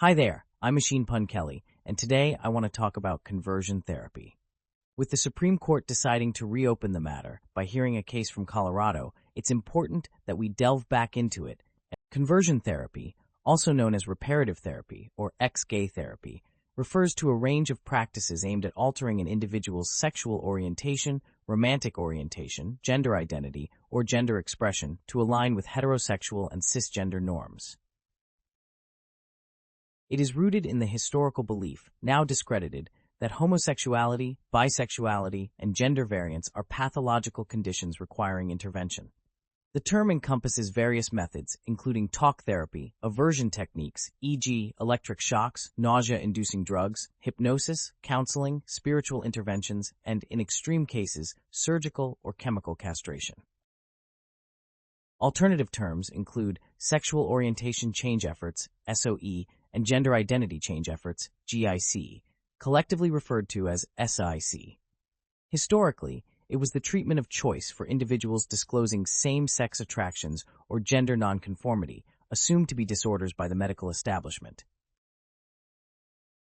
Hi there, I'm Machine Pun Kelly, and today I want to talk about conversion therapy. With the Supreme Court deciding to reopen the matter by hearing a case from Colorado, it's important that we delve back into it. Conversion therapy, also known as reparative therapy or ex-gay therapy, refers to a range of practices aimed at altering an individual's sexual orientation, romantic orientation, gender identity, or gender expression to align with heterosexual and cisgender norms. It is rooted in the historical belief, now discredited, that homosexuality, bisexuality, and gender variance are pathological conditions requiring intervention. The term encompasses various methods, including talk therapy, aversion techniques, e.g., electric shocks, nausea-inducing drugs, hypnosis, counseling, spiritual interventions, and, in extreme cases, surgical or chemical castration. Alternative terms include sexual orientation change efforts, SOE, and gender identity change efforts, GIC, collectively referred to as SIC. Historically, it was the treatment of choice for individuals disclosing same-sex attractions or gender nonconformity, assumed to be disorders by the medical establishment.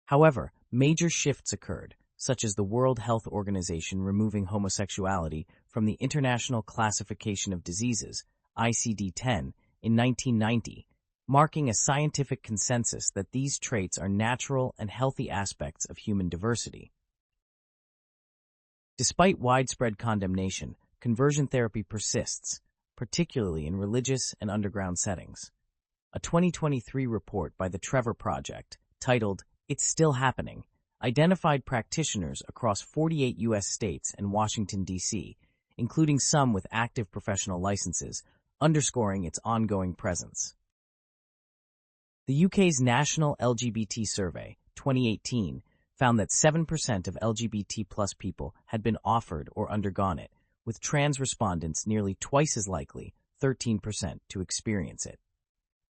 However, major shifts occurred, such as the World Health Organization removing homosexuality from the International Classification of Diseases, ICD-10, in 1990, marking a scientific consensus that these traits are natural and healthy aspects of human diversity. Despite widespread condemnation, conversion therapy persists, particularly in religious and underground settings. A 2023 report by the Trevor Project, titled "It's Still Happening," identified practitioners across 48 U.S. states and Washington, D.C., including some with active professional licenses, underscoring its ongoing presence. The UK's National LGBT Survey, 2018, found that 7% of LGBT+ people had been offered or undergone it, with trans respondents nearly twice as likely, 13%, to experience it.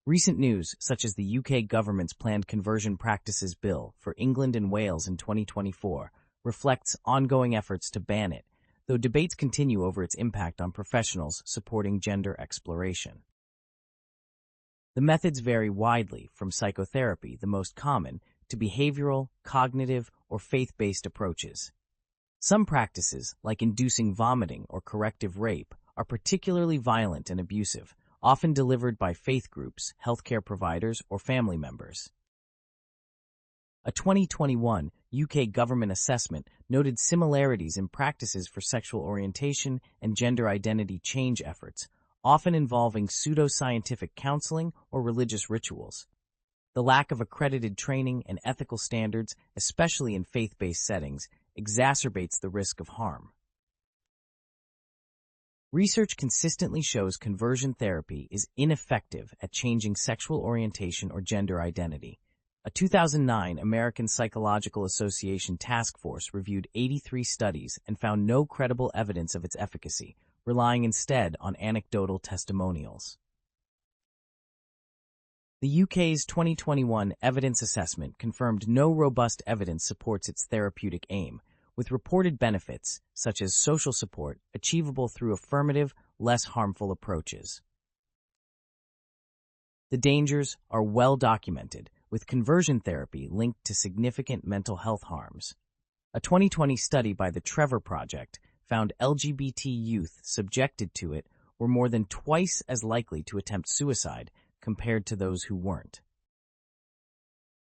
Recent news, such as the UK government's planned Conversion Practices Bill for England and Wales in 2024, reflects ongoing efforts to ban it, though debates continue over its impact on professionals supporting gender exploration. The methods vary widely from psychotherapy, the most common, to behavioral, cognitive, or faith-based approaches. Some practices, like inducing vomiting or corrective rape, are particularly violent and abusive, often delivered by faith groups, healthcare providers, or family members. A 2021 UK government assessment noted similarities in practices for sexual orientation and gender identity change efforts, often involving pseudoscientific counseling or religious rituals. The lack of accredited training and ethical standards, especially in faith-based settings, exacerbates the risk of harm. Research consistently shows conversion therapy is ineffective at changing sexual orientation or gender identity. A 2009 American Psychological Association task force reviewed 83 studies and found no credible evidence of its efficacy, relying instead on anecdotal testimonials. The UK's 2021 evidence assessment confirmed no robust evidence supports its therapeutic aim, with reported benefits, such as social support, achievable through affirmative, less harmful approaches. The dangers are well documented, with conversion therapy linked to significant mental health harms. A 2020 study by the Trevor Project found LGBT youth subjected to it were more than twice as likely to attempt suicide compared to those who weren't.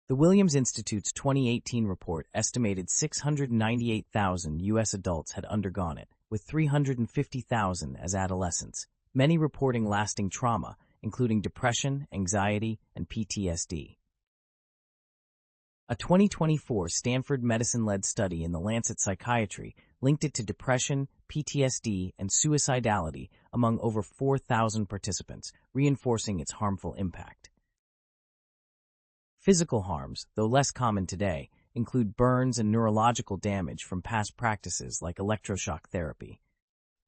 The Williams Institute's 2018 report estimated 698,000 U.S. adults had undergone it, with 350,000 as adolescents, many reporting lasting trauma, including depression, anxiety, and PTSD. A 2024 Stanford medicine-led study in the Lancet Psychiatry linked it to depression, PTSD, and suicidality among over 4,000 participants, reinforcing its harmful impact. Physical harms, though less common today, include burns and neurological damage from past practices like electroshock therapy.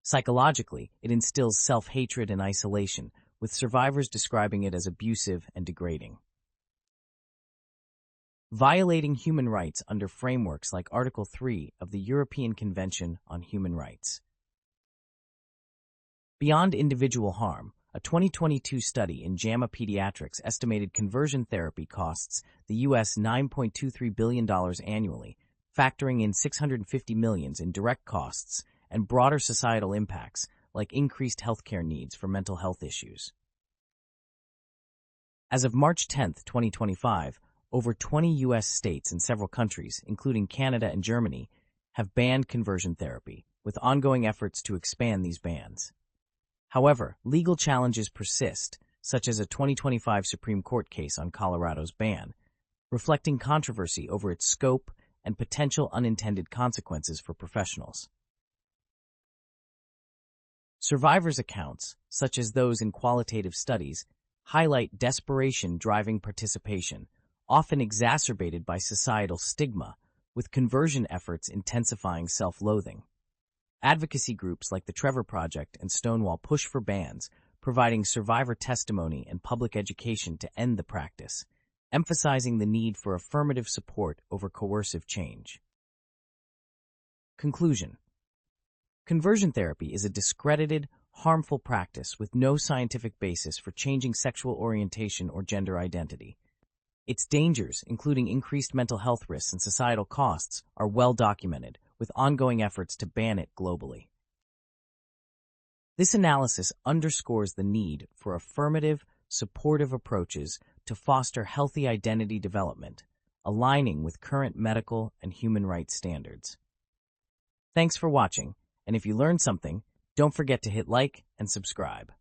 Psychologically, it instills self-hatred and isolation, with survivors describing it as abusive and degrading. Violating human rights under frameworks like Article 3 of the European Convention on Human Rights. Beyond individual harm, A 2022 study in JAMA Pediatrics estimated conversion therapy costs the U.S. $9.23 billion annually, factoring in $650 million in direct costs and broader societal impacts like increased healthcare needs for mental health issues. As of March 10, 2025, over 20 U.S. states and several countries, including Canada and Germany, have banned conversion therapy, with ongoing efforts to expand these bans. However, legal challenges persist, such as a 2025 Supreme Court case on Colorado's ban, reflecting controversy over its scope and potential unintended consequences for professionals. Survivors' accounts, such as those in qualitative studies, highlight desperation driving participation, often exacerbated by societal stigma, with conversion efforts intensifying self-loathing. Advocacy groups like the Trevor Project and Stonewall push for bans, providing survivor testimony and public education to end the practice, emphasizing the need for affirmative support over coercive change. Conclusion: conversion therapy is a discredited, harmful practice with no scientific basis for changing sexual orientation or gender identity. Its dangers, including increased mental health risks and societal costs, are well documented, with ongoing efforts to ban it globally. This analysis underscores the need for affirmative, supportive approaches to foster healthy identity development, aligning with current medical and human rights standards. Thanks for watching, and if you learned something, don't forget to hit like and subscribe.